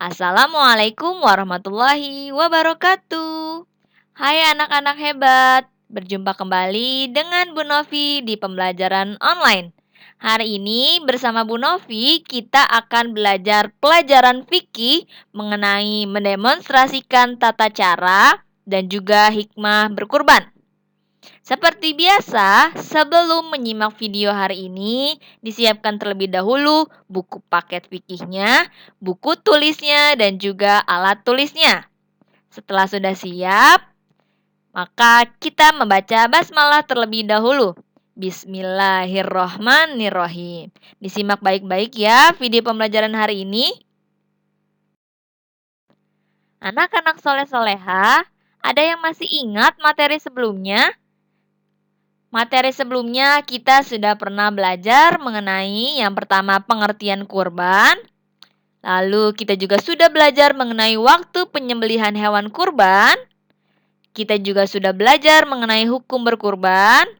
Assalamualaikum warahmatullahi wabarakatuh. Hai anak-anak hebat, berjumpa kembali dengan Bu Novi di pembelajaran online. Hari ini bersama Bu Novi kita akan belajar pelajaran fikih mengenai mendemonstrasikan tata cara dan juga hikmah berkurban. Seperti biasa, sebelum menyimak video hari ini, disiapkan terlebih dahulu buku paket fikihnya, buku tulisnya, dan juga alat tulisnya. Setelah sudah siap, maka kita membaca basmalah terlebih dahulu. Bismillahirrohmanirrohim. Disimak baik-baik ya video pembelajaran hari ini. Anak-anak soleh-soleha, ada yang masih ingat materi sebelumnya? Materi sebelumnya kita sudah pernah belajar mengenai yang pertama pengertian kurban. Lalu kita juga sudah belajar mengenai waktu penyembelihan hewan kurban. Kita juga sudah belajar mengenai hukum berkurban.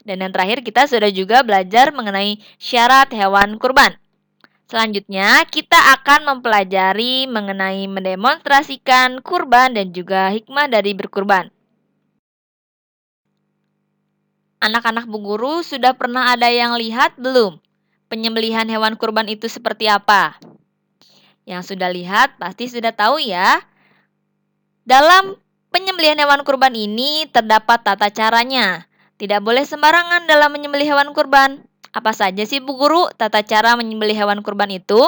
Dan yang terakhir kita sudah juga belajar mengenai syarat hewan kurban. Selanjutnya kita akan mempelajari mengenai mendemonstrasikan kurban dan juga hikmah dari berkurban. Anak-anak Bu Guru sudah pernah ada yang lihat belum? Penyembelihan hewan kurban itu seperti apa? Yang sudah lihat pasti sudah tahu ya. Dalam penyembelihan hewan kurban ini terdapat tata caranya. Tidak boleh sembarangan dalam menyembelih hewan kurban. Apa saja sih Bu Guru tata cara menyembelih hewan kurban itu?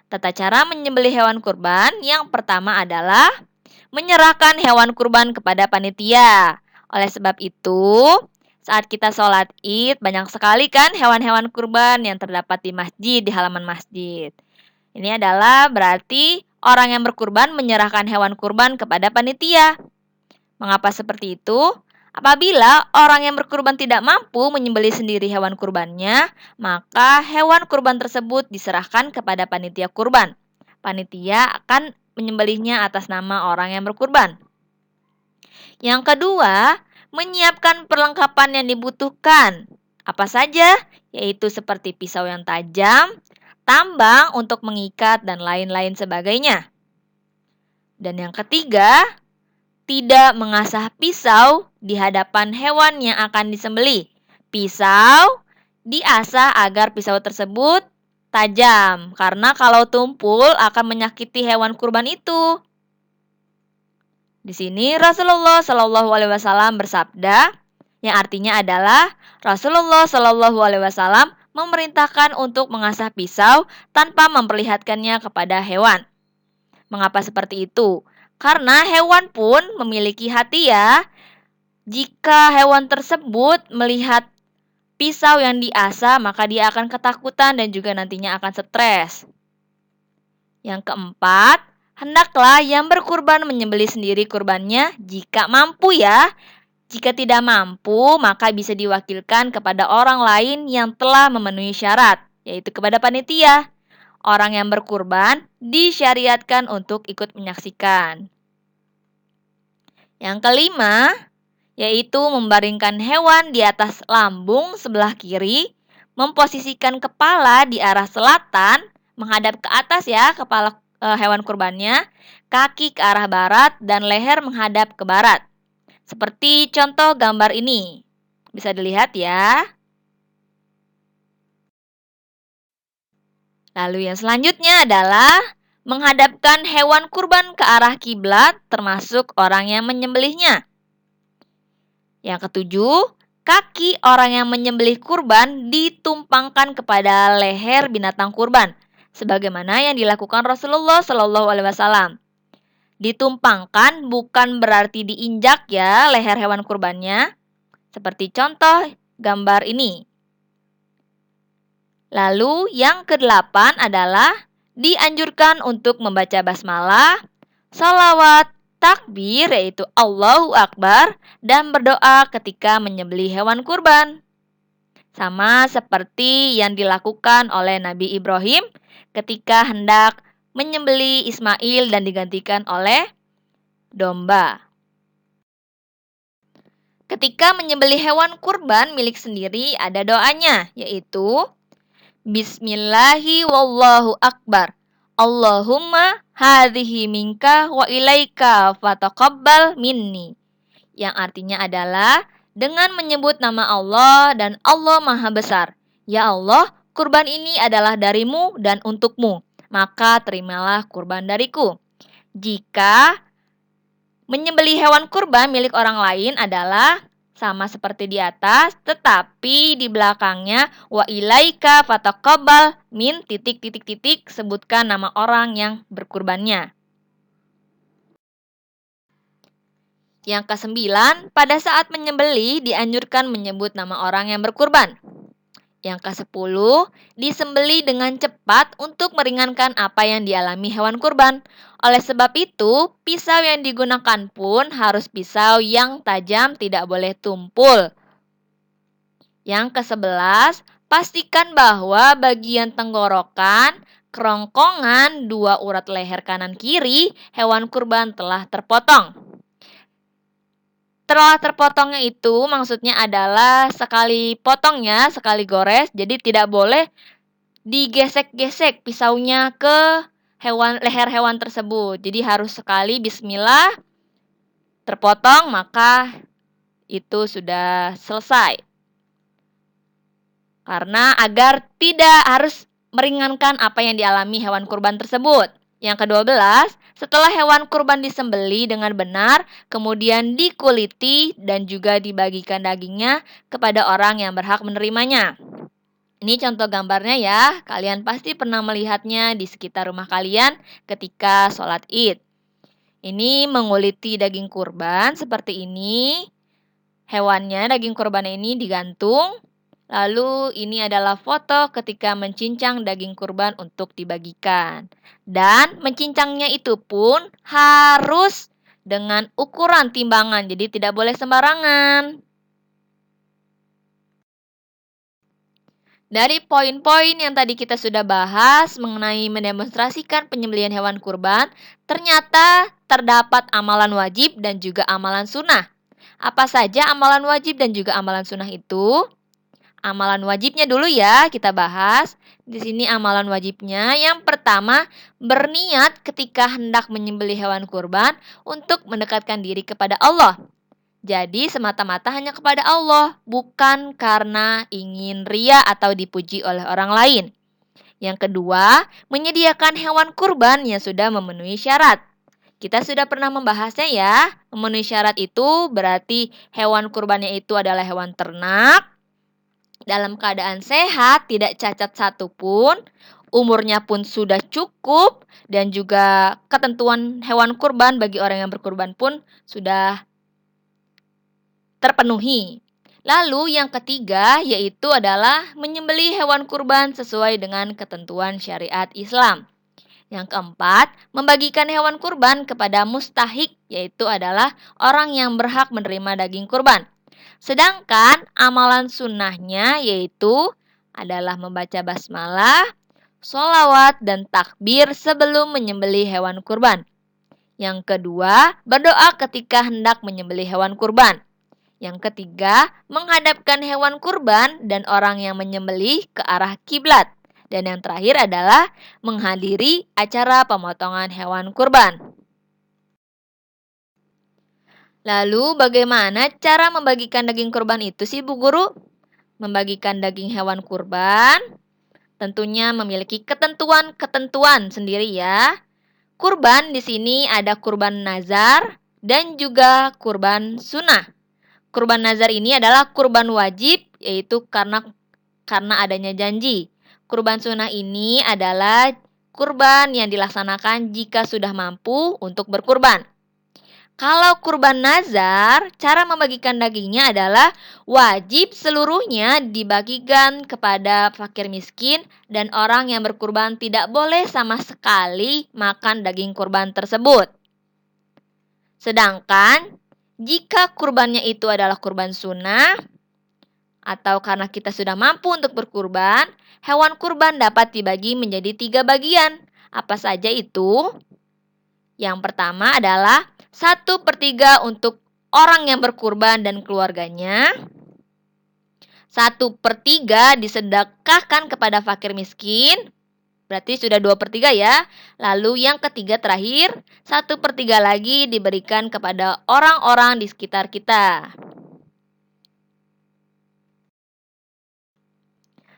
Tata cara menyembelih hewan kurban yang pertama adalah menyerahkan hewan kurban kepada panitia. Oleh sebab itu, saat kita sholat Id, banyak sekali kan hewan-hewan kurban yang terdapat di masjid, di halaman masjid. Ini adalah berarti orang yang berkurban menyerahkan hewan kurban kepada panitia. Mengapa seperti itu? Apabila orang yang berkurban tidak mampu menyembelih sendiri hewan kurbannya, maka hewan kurban tersebut diserahkan kepada panitia kurban. Panitia akan menyembelihnya atas nama orang yang berkurban. Yang kedua, menyiapkan perlengkapan yang dibutuhkan. Apa saja? Yaitu seperti pisau yang tajam, tambang untuk mengikat, dan lain-lain sebagainya. Dan yang ketiga, tidak mengasah pisau di hadapan hewan yang akan disembelih. Pisau diasah agar pisau tersebut tajam, karena kalau tumpul akan menyakiti hewan kurban itu. Di sini Rasulullah Shallallahu Alaihi Wasallam bersabda, yang artinya adalah Rasulullah Shallallahu Alaihi Wasallam memerintahkan untuk mengasah pisau tanpa memperlihatkannya kepada hewan. Mengapa seperti itu? Karena hewan pun memiliki hati ya. Jika hewan tersebut melihat pisau yang diasah, maka dia akan ketakutan dan juga nantinya akan stres. Yang keempat, hendaklah yang berkurban menyembelih sendiri kurbannya jika mampu ya. Jika tidak mampu, maka bisa diwakilkan kepada orang lain yang telah memenuhi syarat, yaitu kepada panitia. Orang yang berkurban disyariatkan untuk ikut menyaksikan. Yang kelima, yaitu membaringkan hewan di atas lambung sebelah kiri, memposisikan kepala di arah selatan, menghadap ke atas ya kepala hewan kurbannya, kaki ke arah barat, dan leher menghadap ke barat. Seperti contoh gambar ini. Bisa dilihat ya. Lalu yang selanjutnya adalah menghadapkan hewan kurban ke arah kiblat termasuk orang yang menyembelihnya. Yang ketujuh, kaki orang yang menyembelih kurban ditumpangkan kepada leher binatang kurban, sebagaimana yang dilakukan Rasulullah Shallallahu Alaihi Wasallam. Ditumpangkan bukan berarti diinjak ya leher hewan kurbannya, seperti contoh gambar ini. Lalu yang kedelapan adalah dianjurkan untuk membaca basmalah, salawat, takbir yaitu Allahu Akbar, dan berdoa ketika menyembelih hewan kurban. Sama seperti yang dilakukan oleh Nabi Ibrahim ketika hendak menyembelih Ismail dan digantikan oleh domba. Ketika menyembelih hewan kurban milik sendiri ada doanya, yaitu Bismillahi wallahu akbar. Allahumma hadhihi minka wa ilaika fataqabbal minni. Yang artinya adalah dengan menyebut nama Allah dan Allah Maha Besar. Ya Allah, kurban ini adalah darimu dan untukmu, maka terimalah kurban dariku. Jika menyembelih hewan kurban milik orang lain adalah sama seperti di atas, tetapi di belakangnya wa ilaika fataqabbal min titik titik titik sebutkan nama orang yang berkurbannya. Yang kesembilan, pada saat menyembelih dianjurkan menyebut nama orang yang berkurban. Yang kesepuluh, disembelih dengan cepat untuk meringankan apa yang dialami hewan kurban. Oleh sebab itu, pisau yang digunakan pun harus pisau yang tajam, tidak boleh tumpul. Yang ke-11, pastikan bahwa bagian tenggorokan, kerongkongan, dua urat leher kanan kiri hewan kurban telah terpotong. Telah terpotongnya itu maksudnya adalah sekali potongnya, sekali gores, jadi tidak boleh digesek-gesek pisaunya ke leher hewan tersebut. Jadi harus sekali bismillah terpotong, maka itu sudah selesai. Karena agar tidak harus meringankan apa yang dialami hewan kurban tersebut. Yang ke-12, setelah hewan kurban disembelih dengan benar, kemudian dikuliti dan juga dibagikan dagingnya kepada orang yang berhak menerimanya. Ini contoh gambarnya ya, kalian pasti pernah melihatnya di sekitar rumah kalian ketika sholat Id. Ini menguliti daging kurban seperti ini. Hewannya, daging kurban ini digantung. Lalu ini adalah foto ketika mencincang daging kurban untuk dibagikan. Dan mencincangnya itu pun harus dengan ukuran timbangan, jadi tidak boleh sembarangan. Dari poin-poin yang tadi kita sudah bahas mengenai mendemonstrasikan penyembelihan hewan kurban, ternyata terdapat amalan wajib dan juga amalan sunnah. Apa saja amalan wajib dan juga amalan sunnah itu? Amalan wajibnya dulu ya kita bahas. Di sini amalan wajibnya yang pertama, berniat ketika hendak menyembelih hewan kurban untuk mendekatkan diri kepada Allah. Jadi semata-mata hanya kepada Allah, bukan karena ingin ria atau dipuji oleh orang lain. Yang kedua, menyediakan hewan kurban yang sudah memenuhi syarat. Kita sudah pernah membahasnya ya. Memenuhi syarat itu berarti hewan kurbannya itu adalah hewan ternak, dalam keadaan sehat, tidak cacat satupun, umurnya pun sudah cukup, dan juga ketentuan hewan kurban bagi orang yang berkurban pun sudah terpenuhi. Lalu yang ketiga yaitu adalah menyembelih hewan kurban sesuai dengan ketentuan syariat Islam. Yang keempat, membagikan hewan kurban kepada mustahik, yaitu adalah orang yang berhak menerima daging kurban. Sedangkan amalan sunnahnya yaitu adalah membaca basmalah, sholawat, dan takbir sebelum menyembelih hewan kurban. Yang kedua, berdoa ketika hendak menyembelih hewan kurban. Yang ketiga, menghadapkan hewan kurban dan orang yang menyembelih ke arah kiblat. Dan yang terakhir adalah menghadiri acara pemotongan hewan kurban. Lalu bagaimana cara membagikan daging kurban itu sih Bu Guru? Membagikan daging hewan kurban tentunya memiliki ketentuan-ketentuan sendiri ya. Kurban di sini ada kurban nazar dan juga kurban sunnah. Kurban nazar ini adalah kurban wajib yaitu karena adanya janji. Kurban sunnah ini adalah kurban yang dilaksanakan jika sudah mampu untuk berkurban. Kalau kurban nazar, cara membagikan dagingnya adalah wajib seluruhnya dibagikan kepada fakir miskin dan orang yang berkurban tidak boleh sama sekali makan daging kurban tersebut. Sedangkan jika kurbannya itu adalah kurban sunnah atau karena kita sudah mampu untuk berkurban, hewan kurban dapat dibagi menjadi 3 bagian. Apa saja itu? Yang pertama adalah 1/3 untuk orang yang berkurban dan keluarganya. 1/3 disedekahkan kepada fakir miskin. Berarti sudah 2/3 ya. Lalu yang ketiga terakhir, 1/3 lagi diberikan kepada orang-orang di sekitar kita.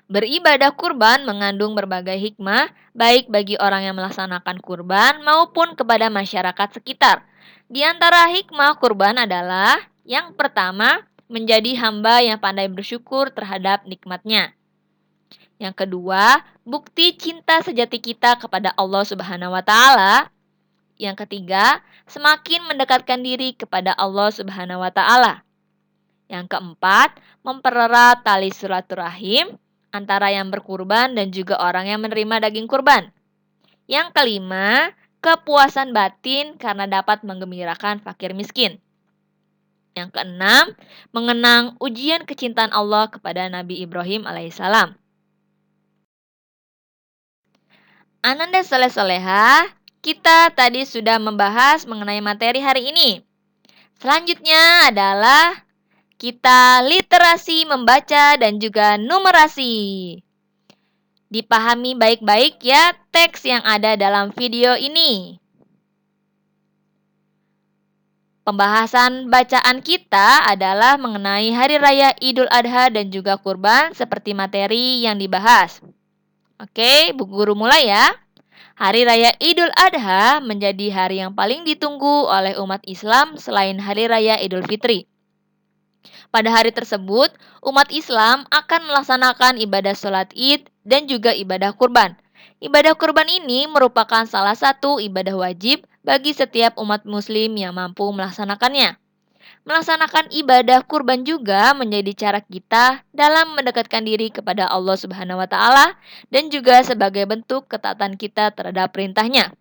Beribadah kurban mengandung berbagai hikmah, baik bagi orang yang melaksanakan kurban maupun kepada masyarakat sekitar. Di antara hikmah kurban adalah yang pertama, menjadi hamba yang pandai bersyukur terhadap nikmatnya. Yang kedua, bukti cinta sejati kita kepada Allah Subhanahu wa taala. Yang ketiga, semakin mendekatkan diri kepada Allah Subhanahu wa taala. Yang keempat, mempererat tali silaturahim antara yang berkurban dan juga orang yang menerima daging kurban. Yang kelima, kepuasan batin karena dapat menggembirakan fakir miskin. Yang keenam, mengenang ujian kecintaan Allah kepada Nabi Ibrahim alaihissalam. Ananda Soleh Soleha, kita tadi sudah membahas mengenai materi hari ini. Selanjutnya adalah kita literasi membaca dan juga numerasi. Dipahami baik-baik ya teks yang ada dalam video ini. Pembahasan bacaan kita adalah mengenai Hari Raya Idul Adha dan juga kurban seperti materi yang dibahas. Oke, Bu Guru mulai ya. Hari Raya Idul Adha menjadi hari yang paling ditunggu oleh umat Islam selain Hari Raya Idul Fitri. Pada hari tersebut, umat Islam akan melaksanakan ibadah sholat Id dan juga ibadah kurban. Ibadah kurban ini merupakan salah satu ibadah wajib bagi setiap umat muslim yang mampu melaksanakannya. Melaksanakan ibadah kurban juga menjadi cara kita dalam mendekatkan diri kepada Allah Subhanahu wa taala dan juga sebagai bentuk ketaatan kita terhadap perintahnya.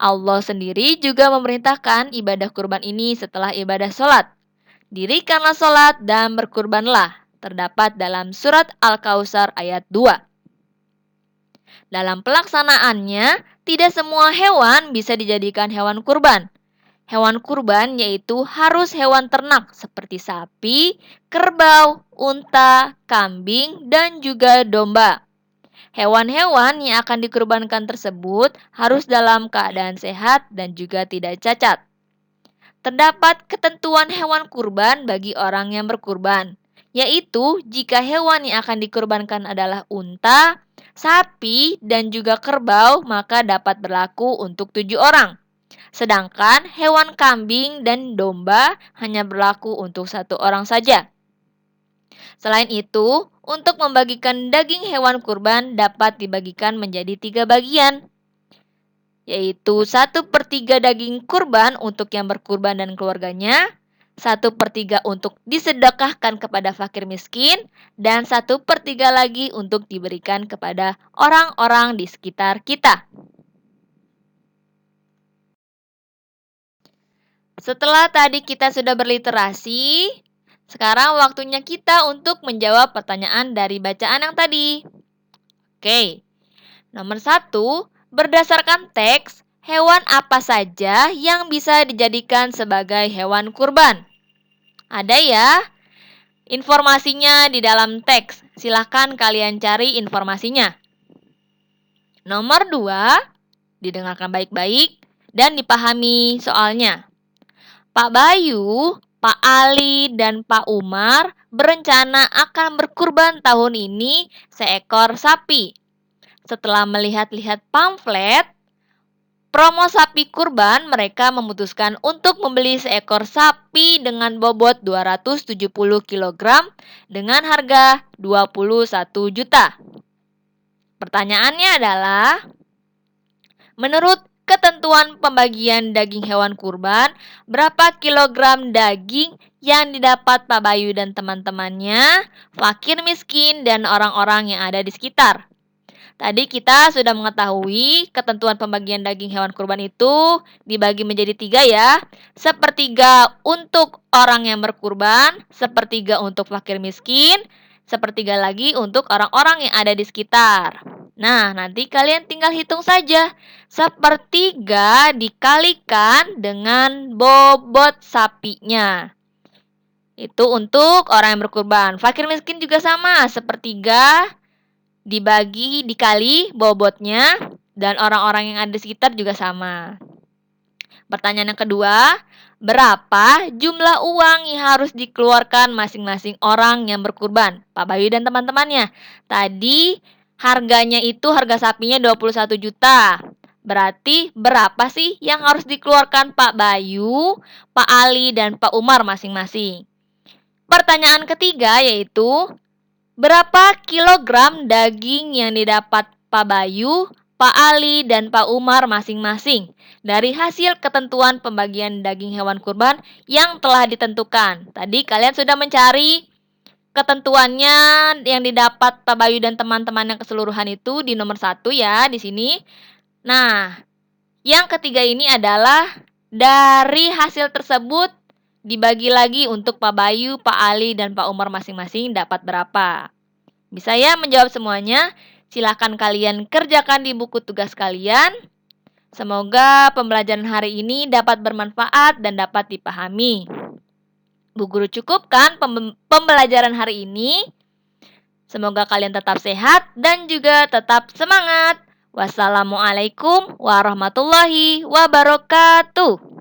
Allah sendiri juga memerintahkan ibadah kurban ini setelah ibadah sholat. Dirikanlah sholat dan berkurbanlah, terdapat dalam surat Al-Kautsar ayat 2. Dalam pelaksanaannya, tidak semua hewan bisa dijadikan hewan kurban. Hewan kurban yaitu harus hewan ternak seperti sapi, kerbau, unta, kambing, dan juga domba. Hewan-hewan yang akan dikurbankan tersebut harus dalam keadaan sehat dan juga tidak cacat. Terdapat ketentuan hewan kurban bagi orang yang berkurban, yaitu jika hewan yang akan dikurbankan adalah unta, sapi, dan juga kerbau, maka dapat berlaku untuk 7 orang. Sedangkan hewan kambing dan domba hanya berlaku untuk 1 orang saja. Selain itu, untuk membagikan daging hewan kurban dapat dibagikan menjadi 3 bagian, yaitu 1/3 daging kurban untuk yang berkurban dan keluarganya, 1/3 untuk disedekahkan kepada fakir miskin, dan 1/3 lagi untuk diberikan kepada orang-orang di sekitar kita. Setelah tadi kita sudah berliterasi, sekarang waktunya kita untuk menjawab pertanyaan dari bacaan yang tadi. Oke, nomor 1, berdasarkan teks, hewan apa saja yang bisa dijadikan sebagai hewan kurban? Ada ya? Informasinya di dalam teks. Silahkan kalian cari informasinya. Nomor 2, didengarkan baik-baik dan dipahami soalnya. Pak Bayu, Pak Ali, dan Pak Umar berencana akan berkurban tahun ini seekor sapi. Setelah melihat-lihat pamflet promo sapi kurban, mereka memutuskan untuk membeli seekor sapi dengan bobot 270 kg dengan harga 21 juta. Pertanyaannya adalah, menurut ketentuan pembagian daging hewan kurban, berapa kilogram daging yang didapat Pak Bayu dan teman-temannya, fakir miskin, dan orang-orang yang ada di sekitar? Tadi kita sudah mengetahui ketentuan pembagian daging hewan kurban itu dibagi menjadi 3 ya. 1/3 untuk orang yang berkurban, 1/3 untuk fakir miskin, 1/3 lagi untuk orang-orang yang ada di sekitar. Nah, nanti kalian tinggal hitung saja. 1/3 dikalikan dengan bobot sapinya. Itu untuk orang yang berkurban. Fakir miskin juga sama, 1/3 dibagi dikali bobotnya Dan orang-orang yang ada di sekitar juga sama. Pertanyaan yang kedua, berapa jumlah uang yang harus dikeluarkan masing-masing orang yang berkurban? Pak Bayu dan teman-temannya. Tadi harganya itu harga sapinya 21 juta. Berarti berapa sih yang harus dikeluarkan Pak Bayu, Pak Ali, dan Pak Umar masing-masing? Pertanyaan ketiga yaitu, berapa kilogram daging yang didapat Pak Bayu, Pak Ali, dan Pak Umar masing-masing dari hasil ketentuan pembagian daging hewan kurban yang telah ditentukan? Tadi kalian sudah mencari ketentuannya yang didapat Pak Bayu dan teman-teman yang keseluruhan itu di nomor 1 ya, di sini. Nah, yang ketiga ini adalah dari hasil tersebut dibagi lagi untuk Pak Bayu, Pak Ali, dan Pak Umar masing-masing dapat berapa. Bisa ya menjawab semuanya? Silahkan kalian kerjakan di buku tugas kalian. Semoga pembelajaran hari ini dapat bermanfaat dan dapat dipahami. Bu Guru cukupkan pembelajaran hari ini. Semoga kalian tetap sehat dan juga tetap semangat. Wassalamualaikum warahmatullahi wabarakatuh.